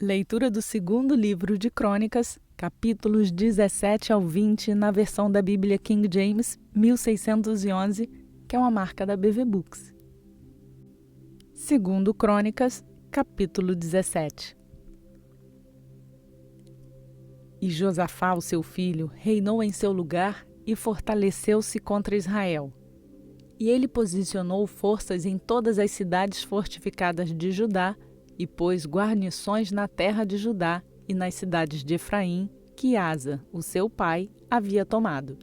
Leitura do segundo livro de Crônicas, capítulos 17 ao 20, na versão da Bíblia King James, 1611, que é uma marca da BV Books. Segundo Crônicas, capítulo 17. E Josafá, o seu filho, reinou em seu lugar e fortaleceu-se contra Israel. E ele posicionou forças em todas as cidades fortificadas de Judá, e pôs guarnições na terra de Judá e nas cidades de Efraim, que Asa, o seu pai, havia tomado.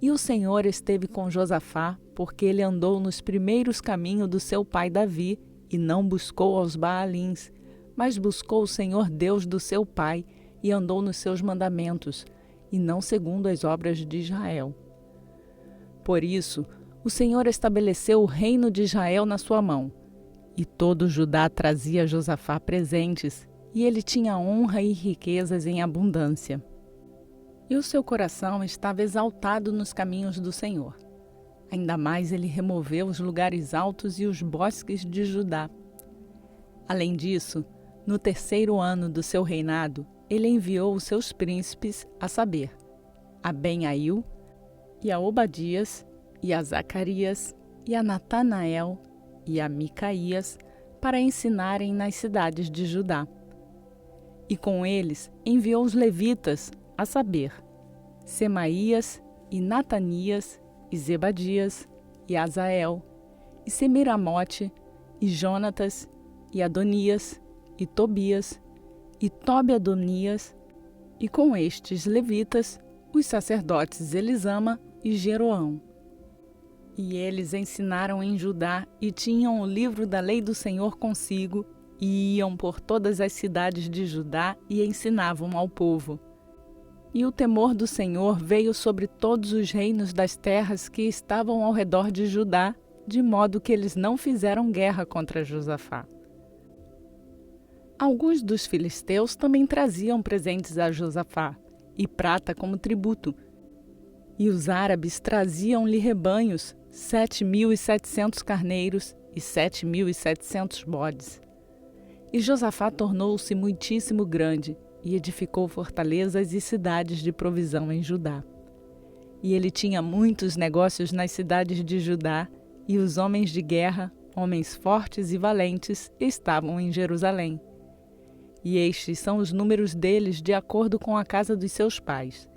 E o Senhor esteve com Josafá, porque ele andou nos primeiros caminhos do seu pai Davi, e não buscou aos Baalins, mas buscou o Senhor Deus do seu pai, e andou nos seus mandamentos, e não segundo as obras de Israel. Por isso, o Senhor estabeleceu o reino de Israel na sua mão. E todo Judá trazia a Josafá presentes, e ele tinha honra e riquezas em abundância. E o seu coração estava exaltado nos caminhos do Senhor. Ainda mais ele removeu os lugares altos e os bosques de Judá. Além disso, no 3º ano do seu reinado, ele enviou os seus príncipes, a saber, a Ben-Ail, e a Obadias, e a Zacarias, e a Natanael, e a Micaías, para ensinarem nas cidades de Judá. E com eles enviou os levitas, a saber, Semaías, e Natanias, e Zebadias, e Azael, e Semiramote, e Jonatas, e Adonias, e Tobias, e Tobi-Adonias, e com estes levitas, os sacerdotes Elisama e Jeroão. E eles ensinaram em Judá e tinham o livro da lei do Senhor consigo, e iam por todas as cidades de Judá e ensinavam ao povo. E o temor do Senhor veio sobre todos os reinos das terras que estavam ao redor de Judá, de modo que eles não fizeram guerra contra Josafá. Alguns dos filisteus também traziam presentes a Josafá, e prata como tributo. E os árabes traziam-lhe rebanhos, 7.700 carneiros e 7.700 bodes. E Josafá tornou-se muitíssimo grande, e edificou fortalezas e cidades de provisão em Judá. E ele tinha muitos negócios nas cidades de Judá, e os homens de guerra, homens fortes e valentes, estavam em Jerusalém. E estes são os números deles de acordo com a casa dos seus pais.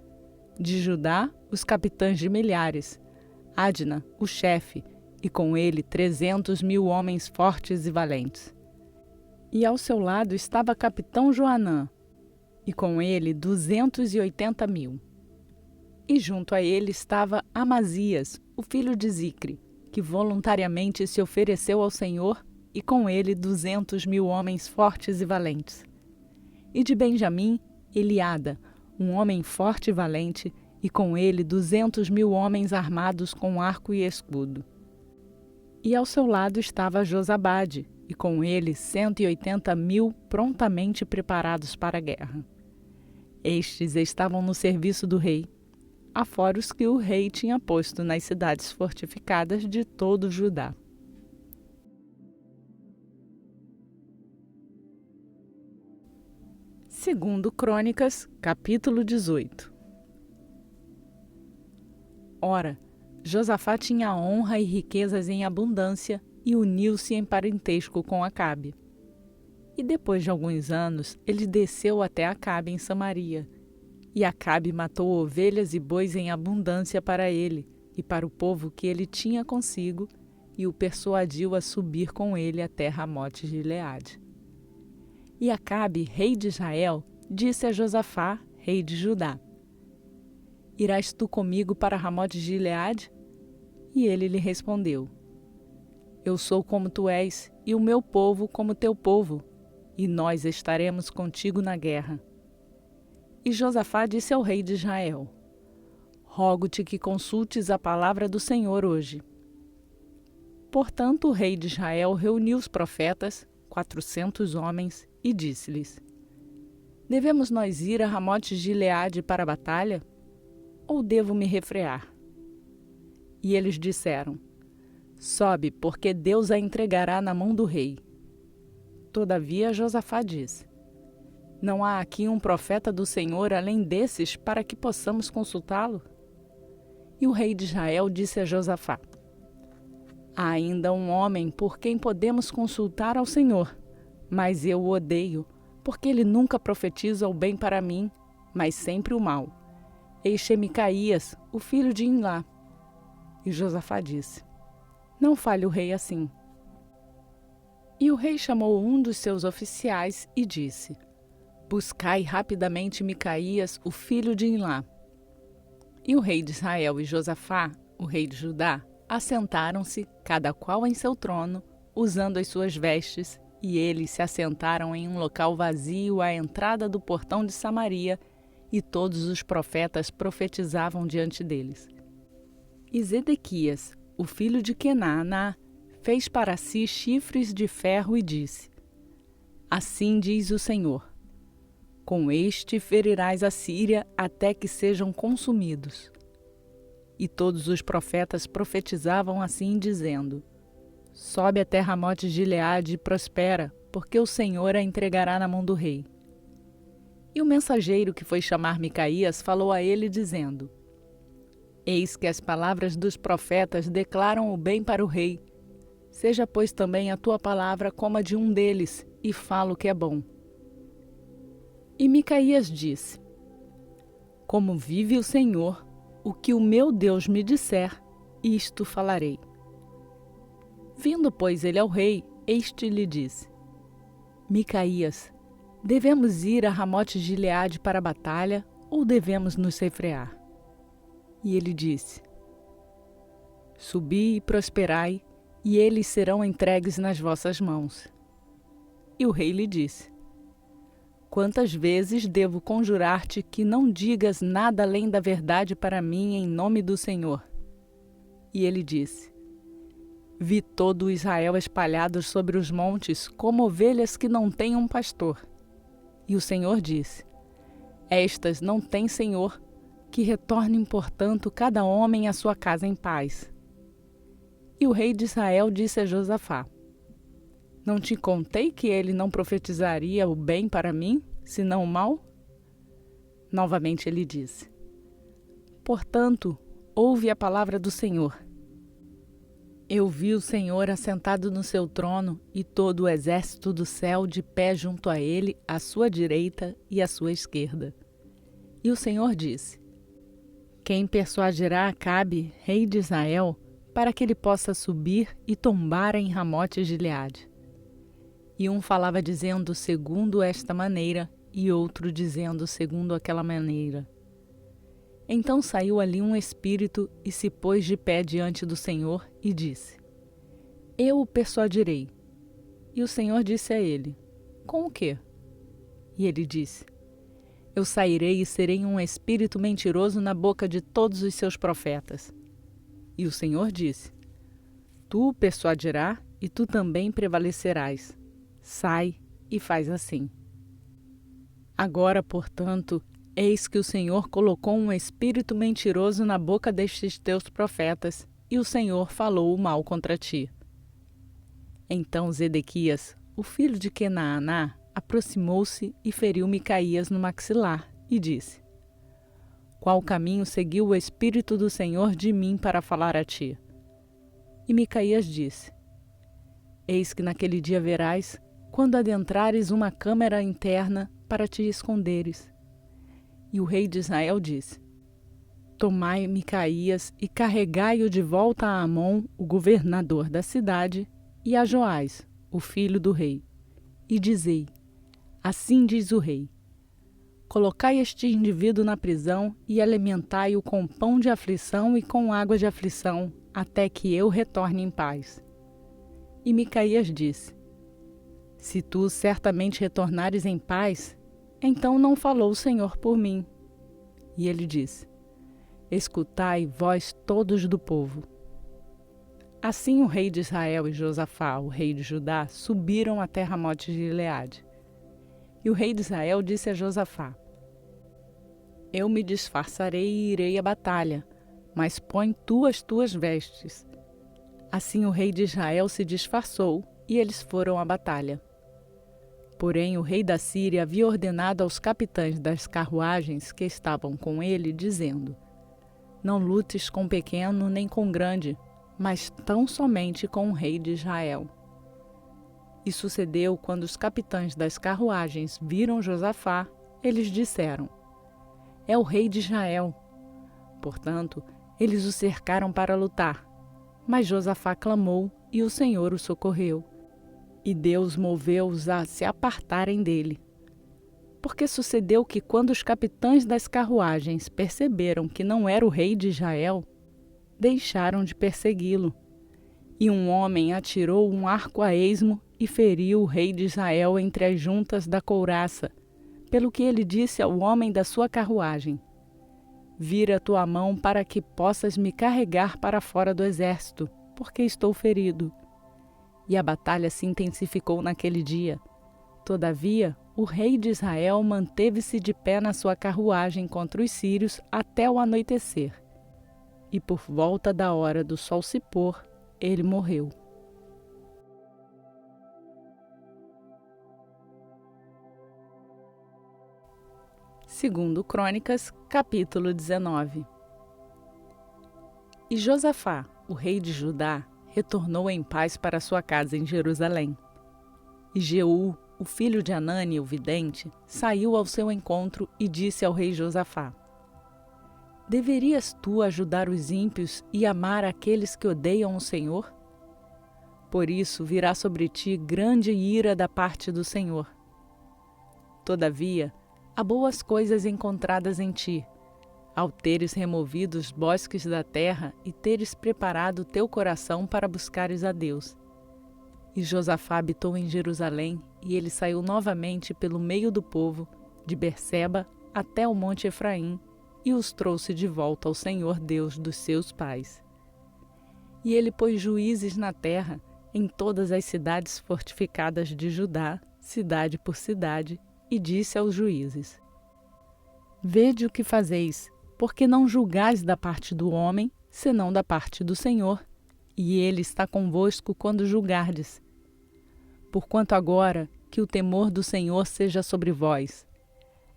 De Judá, os capitães de milhares, Adna, o chefe, e com ele 300.000 homens fortes e valentes. E ao seu lado estava capitão Joanã, e com ele 280.000. E junto a ele estava Amazias, o filho de Zicre, que voluntariamente se ofereceu ao Senhor, e com ele 200.000 homens fortes e valentes. E de Benjamim, Eliada, um homem forte e valente, e com ele 200.000 homens armados com arco e escudo. E ao seu lado estava Josabade, e com ele 180.000 prontamente preparados para a guerra. Estes estavam no serviço do rei, afora os que o rei tinha posto nas cidades fortificadas de todo Judá. Segundo Crônicas, capítulo 18. Ora, Josafá tinha honra e riquezas em abundância e uniu-se em parentesco com Acabe. E depois de alguns anos, ele desceu até Acabe em Samaria. E Acabe matou ovelhas e bois em abundância para ele e para o povo que ele tinha consigo, e o persuadiu a subir com ele até Ramote-Gileade. E Acabe, rei de Israel, disse a Josafá, rei de Judá: Irás tu comigo para Ramote-Gileade? E ele lhe respondeu: Eu sou como tu és, e o meu povo como teu povo, e nós estaremos contigo na guerra. E Josafá disse ao rei de Israel: Rogo-te que consultes a palavra do Senhor hoje. Portanto, o rei de Israel reuniu os profetas, 400 homens, e disse-lhes: Devemos nós ir a Ramote-Gileade para a batalha? Ou devo me refrear? E eles disseram: Sobe, porque Deus a entregará na mão do rei. Todavia Josafá disse: Não há aqui um profeta do Senhor além desses para que possamos consultá-lo? E o rei de Israel disse a Josafá: há ainda um homem por quem podemos consultar ao Senhor, mas eu o odeio, porque ele nunca profetiza o bem para mim, mas sempre o mal. Este é Micaías, o filho de Imlá. E Josafá disse: não fale o rei assim. E o rei chamou um dos seus oficiais e disse: buscai rapidamente Micaías, o filho de Imlá. E o rei de Israel e Josafá, o rei de Judá, assentaram-se, cada qual em seu trono, usando as suas vestes, e eles se assentaram em um local vazio à entrada do portão de Samaria, e todos os profetas profetizavam diante deles. E Zedequias, o filho de Quenaaná, fez para si chifres de ferro e disse: assim diz o Senhor: com este ferirás a Síria até que sejam consumidos. E todos os profetas profetizavam assim, dizendo: sobe até Ramote de Gileade e prospera, porque o Senhor a entregará na mão do rei. E o mensageiro que foi chamar Micaías falou a ele, dizendo: eis que as palavras dos profetas declaram o bem para o rei. Seja, pois, também a tua palavra como a de um deles, e fala o que é bom. E Micaías disse: como vive o Senhor, o que o meu Deus me disser, isto falarei. Vindo, pois, ele ao rei, este lhe disse: Micaías, devemos ir a Ramote de Gileade para a batalha, ou devemos nos refrear? E ele disse: subi e prosperai, e eles serão entregues nas vossas mãos. E o rei lhe disse: quantas vezes devo conjurar-te que não digas nada além da verdade para mim em nome do Senhor? E ele disse: vi todo o Israel espalhado sobre os montes, como ovelhas que não têm um pastor. E o Senhor disse: estas não têm senhor, que retornem, portanto, cada homem à sua casa em paz. E o rei de Israel disse a Josafá: não te contei que ele não profetizaria o bem para mim, senão o mal? Novamente ele disse: portanto, ouve a palavra do Senhor. Eu vi o Senhor assentado no seu trono e todo o exército do céu de pé junto a ele, à sua direita e à sua esquerda. E o Senhor disse: quem persuadirá Acabe, rei de Israel, para que ele possa subir e tombar em Ramote de Gileade? E um falava dizendo segundo esta maneira, e outro dizendo segundo aquela maneira. Então saiu ali um espírito e se pôs de pé diante do Senhor e disse: eu o persuadirei. E o Senhor disse a ele: com o quê? E ele disse: eu sairei e serei um espírito mentiroso na boca de todos os seus profetas. E o Senhor disse: tu o persuadirás e tu também prevalecerás. Sai e faz assim. Agora, portanto, eis que o Senhor colocou um espírito mentiroso na boca destes teus profetas, e o Senhor falou o mal contra ti. Então Zedequias, o filho de Quenaaná, aproximou-se e feriu Micaías no maxilar, e disse: qual caminho seguiu o Espírito do Senhor de mim para falar a ti? E Micaías disse: eis que naquele dia verás, quando adentrares uma câmara interna para te esconderes. E o rei de Israel disse: tomai Micaías e carregai-o de volta a Amon, o governador da cidade, e a Joás, o filho do rei, e dizei: assim diz o rei: colocai este indivíduo na prisão e alimentai-o com pão de aflição e com água de aflição, até que eu retorne em paz. E Micaías disse: se tu certamente retornares em paz, então não falou o Senhor por mim. E ele disse: escutai, vós todos do povo. Assim o rei de Israel e Josafá, o rei de Judá, subiram até Ramote de Gileade. E o rei de Israel disse a Josafá: eu me disfarçarei e irei à batalha, mas põe tu as tuas vestes. Assim o rei de Israel se disfarçou, e eles foram à batalha. Porém, o rei da Síria havia ordenado aos capitães das carruagens que estavam com ele, dizendo: Não lutes com pequeno nem com grande, mas tão somente com o rei de Israel. E sucedeu quando os capitães das carruagens viram Josafá, eles disseram: É o rei de Israel. Portanto, eles o cercaram para lutar. Mas Josafá clamou e o Senhor o socorreu. E Deus moveu-os a se apartarem dele. Porque sucedeu que quando os capitães das carruagens perceberam que não era o rei de Israel, deixaram de persegui-lo. E um homem atirou um arco a esmo e feriu o rei de Israel entre as juntas da couraça, pelo que ele disse ao homem da sua carruagem: Vira tua mão para que possas me carregar para fora do exército, porque estou ferido. E a batalha se intensificou naquele dia. Todavia, o rei de Israel manteve-se de pé na sua carruagem contra os sírios até o anoitecer. E por volta da hora do sol se pôr, ele morreu. Segundo Crônicas, capítulo 19. E Josafá, o rei de Judá, retornou em paz para sua casa em Jerusalém. E Jeú, o filho de Hanani, o vidente, saiu ao seu encontro e disse ao rei Josafá: Deverias tu ajudar os ímpios e amar aqueles que odeiam o Senhor? Por isso virá sobre ti grande ira da parte do Senhor. Todavia, há boas coisas encontradas em ti, ao teres removido os bosques da terra e teres preparado teu coração para buscares a Deus. E Josafá habitou em Jerusalém, e ele saiu novamente pelo meio do povo, de Berseba até o monte Efraim, e os trouxe de volta ao Senhor Deus dos seus pais. E ele pôs juízes na terra, em todas as cidades fortificadas de Judá, cidade por cidade, e disse aos juízes: Vede o que fazeis, porque não julgais da parte do homem, senão da parte do Senhor, e ele está convosco quando julgardes. Porquanto agora que o temor do Senhor seja sobre vós.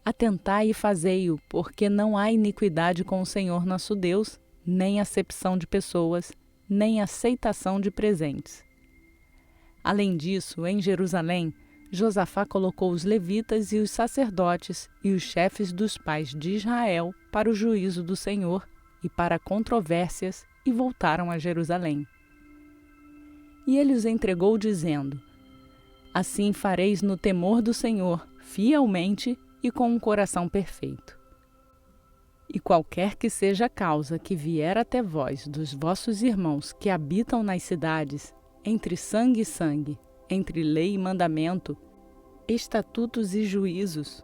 Atentai e fazei-o, porque não há iniquidade com o Senhor nosso Deus, nem acepção de pessoas, nem aceitação de presentes. Além disso, em Jerusalém, Josafá colocou os levitas e os sacerdotes e os chefes dos pais de Israel para o juízo do Senhor e para controvérsias, e voltaram a Jerusalém. E ele os entregou, dizendo: Assim fareis no temor do Senhor, fielmente e com um coração perfeito. E qualquer que seja a causa que vier até vós dos vossos irmãos que habitam nas cidades, entre sangue e sangue, entre lei e mandamento, estatutos e juízos,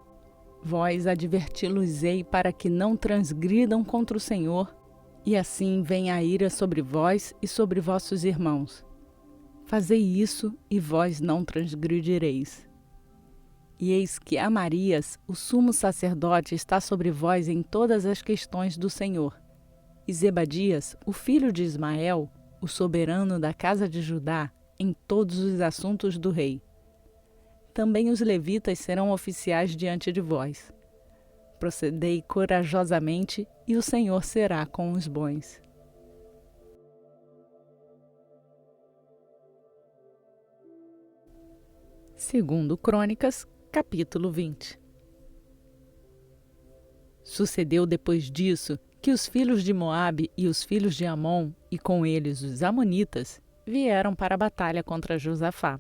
vós adverti-los-ei para que não transgridam contra o Senhor, e assim venha a ira sobre vós e sobre vossos irmãos. Fazei isso, e vós não transgredireis. E eis que Amarias, o sumo sacerdote, está sobre vós em todas as questões do Senhor. E Zebadias, o filho de Ismael, o soberano da casa de Judá, em todos os assuntos do rei. Também os levitas serão oficiais diante de vós. Procedei corajosamente, e o Senhor será com os bons. Segundo Crônicas, capítulo 20. Sucedeu depois disso que os filhos de Moabe e os filhos de Amon, e com eles os amonitas, vieram para a batalha contra Josafá.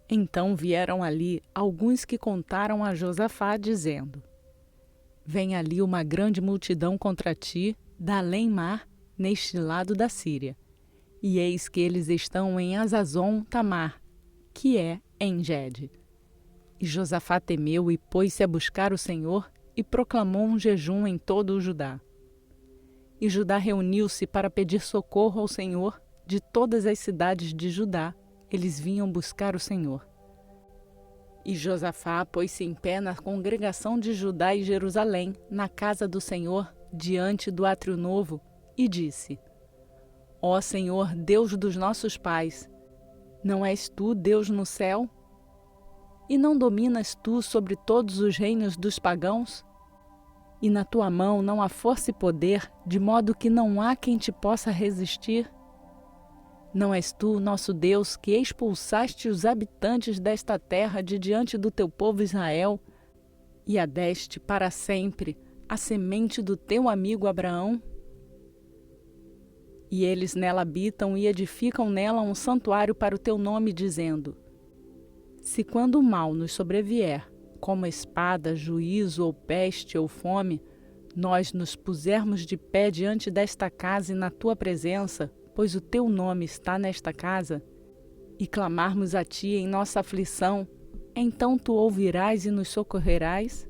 Então vieram ali alguns que contaram a Josafá, dizendo: Vem ali uma grande multidão contra ti, da além-mar, neste lado da Síria. E eis que eles estão em Azazon Tamar, que é em Gede. E Josafá temeu e pôs-se a buscar o Senhor e proclamou um jejum em todo o Judá. E Judá reuniu-se para pedir socorro ao Senhor. De todas as cidades de Judá, eles vinham buscar o Senhor. E Josafá pôs-se em pé na congregação de Judá e Jerusalém, na casa do Senhor, diante do átrio novo, e disse: Ó Senhor, Deus dos nossos pais, não és tu Deus no céu? E não dominas tu sobre todos os reinos dos pagãos? E na tua mão não há força e poder, de modo que não há quem te possa resistir? Não és tu, nosso Deus, que expulsaste os habitantes desta terra de diante do teu povo Israel, e a deste para sempre a semente do teu amigo Abraão? E eles nela habitam e edificam nela um santuário para o teu nome, dizendo: se quando o mal nos sobrevier, como espada, juízo ou peste ou fome, nós nos pusermos de pé diante desta casa e na tua presença, pois o teu nome está nesta casa, e clamarmos a ti em nossa aflição, então tu ouvirás e nos socorrerás?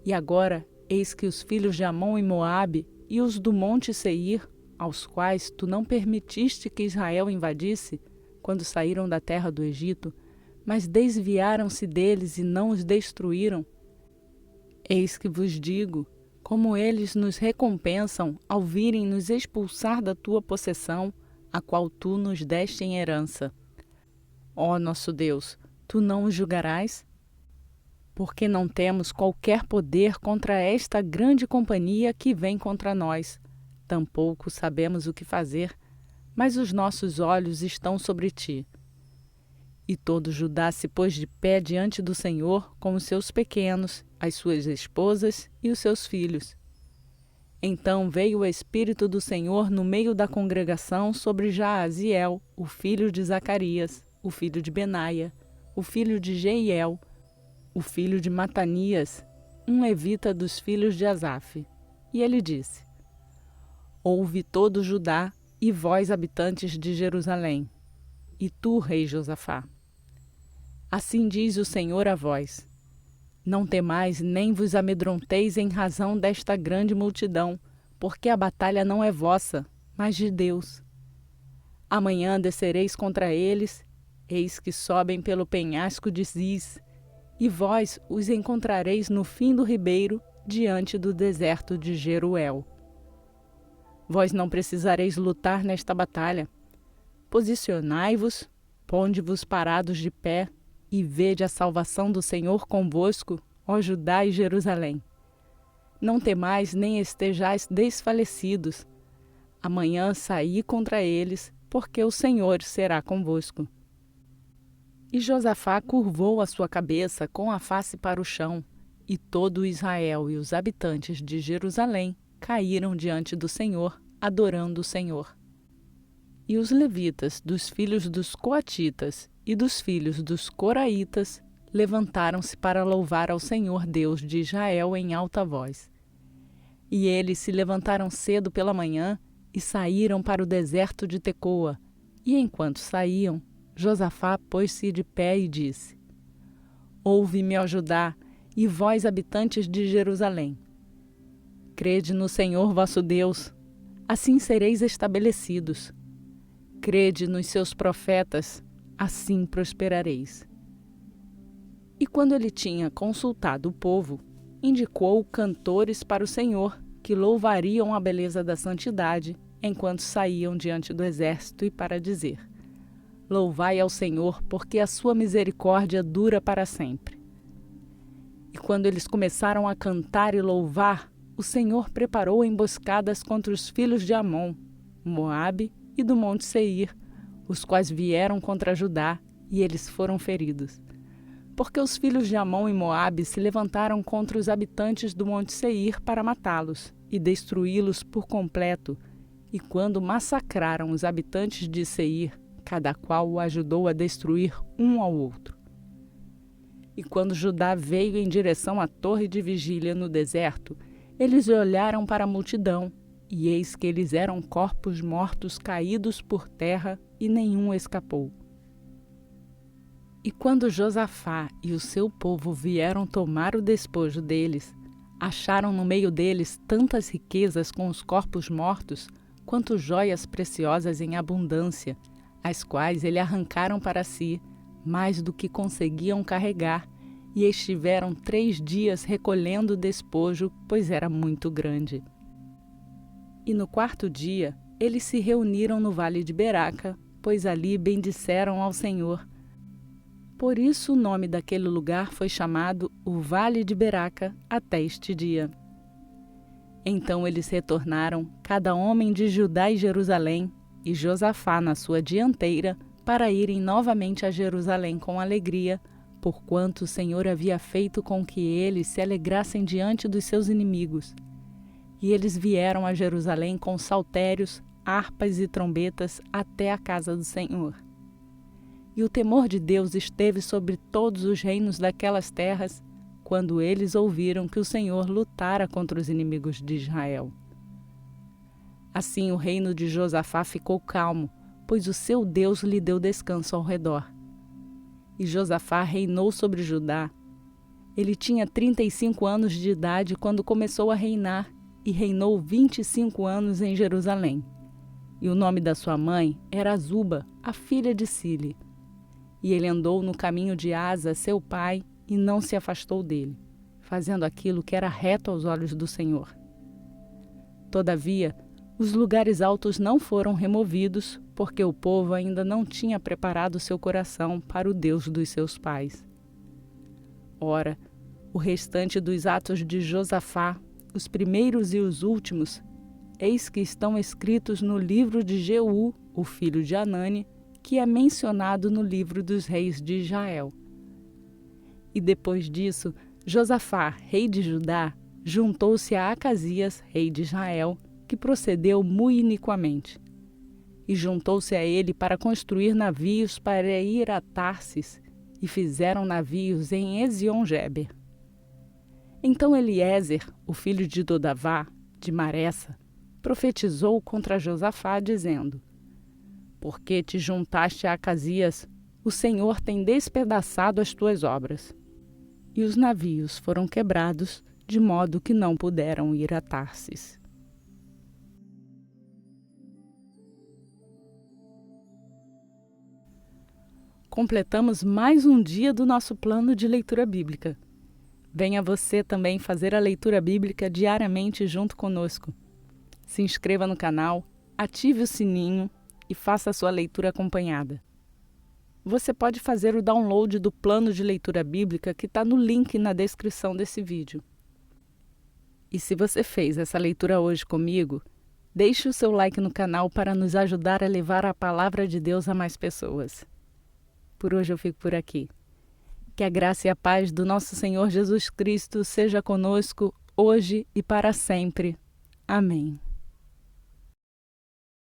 E agora, eis que os filhos de Amon e Moabe e os do monte Seir, aos quais tu não permitiste que Israel invadisse, quando saíram da terra do Egito, mas desviaram-se deles e não os destruíram. Eis que vos digo, como eles nos recompensam ao virem nos expulsar da tua possessão, a qual tu nos deste em herança. Ó nosso Deus, tu não os julgarás? Porque não temos qualquer poder contra esta grande companhia que vem contra nós. Tampouco sabemos o que fazer, mas os nossos olhos estão sobre ti. E todo Judá se pôs de pé diante do Senhor com os seus pequenos, as suas esposas e os seus filhos. Então veio o Espírito do Senhor no meio da congregação sobre Jaaziel, o filho de Zacarias, o filho de Benaia, o filho de Jeiel, o filho de Matanias, um levita dos filhos de Asaf. E ele disse: ouve todo Judá e vós, habitantes de Jerusalém, e tu, rei Josafá. Assim diz o Senhor a vós: não temais nem vos amedronteis em razão desta grande multidão, porque a batalha não é vossa, mas de Deus. Amanhã descereis contra eles, eis que sobem pelo penhasco de Ziz, e vós os encontrareis no fim do ribeiro, diante do deserto de Jeruel. Vós não precisareis lutar nesta batalha. Posicionai-vos, ponde-vos parados de pé, e vede a salvação do Senhor convosco, ó Judá e Jerusalém. Não temais nem estejais desfalecidos. Amanhã saí contra eles, porque o Senhor será convosco. E Josafá curvou a sua cabeça com a face para o chão, e todo Israel e os habitantes de Jerusalém caíram diante do Senhor, adorando o Senhor. E os levitas dos filhos dos coatitas e dos filhos dos coraitas levantaram-se para louvar ao Senhor Deus de Israel em alta voz. E eles se levantaram cedo pela manhã e saíram para o deserto de Tecoa. E enquanto saíam, Josafá pôs-se de pé e disse: ouve-me, ó Judá, e vós, habitantes de Jerusalém. Crede no Senhor vosso Deus, assim sereis estabelecidos. Crede nos seus profetas, assim prosperareis. E quando ele tinha consultado o povo, indicou cantores para o Senhor, que louvariam a beleza da santidade, enquanto saíam diante do exército, e para dizer: louvai ao Senhor, porque a sua misericórdia dura para sempre. E quando eles começaram a cantar e louvar, o Senhor preparou emboscadas contra os filhos de Amon, Moabe e do monte Seir, os quais vieram contra Judá, e eles foram feridos. Porque os filhos de Amon e Moabe se levantaram contra os habitantes do monte Seir para matá-los e destruí-los por completo, e quando massacraram os habitantes de Seir, cada qual o ajudou a destruir um ao outro. E quando Judá veio em direção à torre de vigília no deserto, eles olharam para a multidão, e eis que eles eram corpos mortos caídos por terra, e nenhum escapou. E quando Josafá e o seu povo vieram tomar o despojo deles, acharam no meio deles tantas riquezas com os corpos mortos, quanto joias preciosas em abundância, as quais ele arrancaram para si, mais do que conseguiam carregar, e estiveram 3 dias recolhendo o despojo, pois era muito grande. E no 4º dia, eles se reuniram no vale de Beraca, pois ali bendisseram ao Senhor. Por isso o nome daquele lugar foi chamado o Vale de Beraca até este dia. Então eles retornaram, cada homem de Judá e Jerusalém, e Josafá na sua dianteira, para irem novamente a Jerusalém com alegria, porquanto o Senhor havia feito com que eles se alegrassem diante dos seus inimigos. E eles vieram a Jerusalém com saltérios, harpas e trombetas até a casa do Senhor. E o temor de Deus esteve sobre todos os reinos daquelas terras, quando eles ouviram que o Senhor lutara contra os inimigos de Israel. Assim o reino de Josafá ficou calmo, pois o seu Deus lhe deu descanso ao redor. E Josafá reinou sobre Judá. Ele tinha 35 anos de idade quando começou a reinar, e reinou 25 anos em Jerusalém. E o nome da sua mãe era Azuba, a filha de Sile. E ele andou no caminho de Asa, seu pai, e não se afastou dele, fazendo aquilo que era reto aos olhos do Senhor. Todavia, os lugares altos não foram removidos, porque o povo ainda não tinha preparado seu coração para o Deus dos seus pais. Ora, o restante dos atos de Josafá, os primeiros e os últimos, eis que estão escritos no livro de Jeú, o filho de Anani, que é mencionado no livro dos reis de Israel. E depois disso, Josafá, rei de Judá, juntou-se a Acasias, rei de Israel, que procedeu muito iniquamente. E juntou-se a ele para construir navios para ir a Tarsis, e fizeram navios em Ezion-Geber. Então Eliezer, o filho de Dodavá, de Maressa, profetizou contra Josafá, dizendo: Porque te juntaste a Acasias, o Senhor tem despedaçado as tuas obras. E os navios foram quebrados, de modo que não puderam ir a Tarsis. Completamos mais um dia do nosso plano de leitura bíblica. Venha você também fazer a leitura bíblica diariamente junto conosco. Se inscreva no canal, ative o sininho e faça a sua leitura acompanhada. Você pode fazer o download do plano de leitura bíblica que está no link na descrição desse vídeo. E se você fez essa leitura hoje comigo, deixe o seu like no canal para nos ajudar a levar a palavra de Deus a mais pessoas. Por hoje eu fico por aqui. Que a graça e a paz do nosso Senhor Jesus Cristo seja conosco hoje e para sempre. Amém.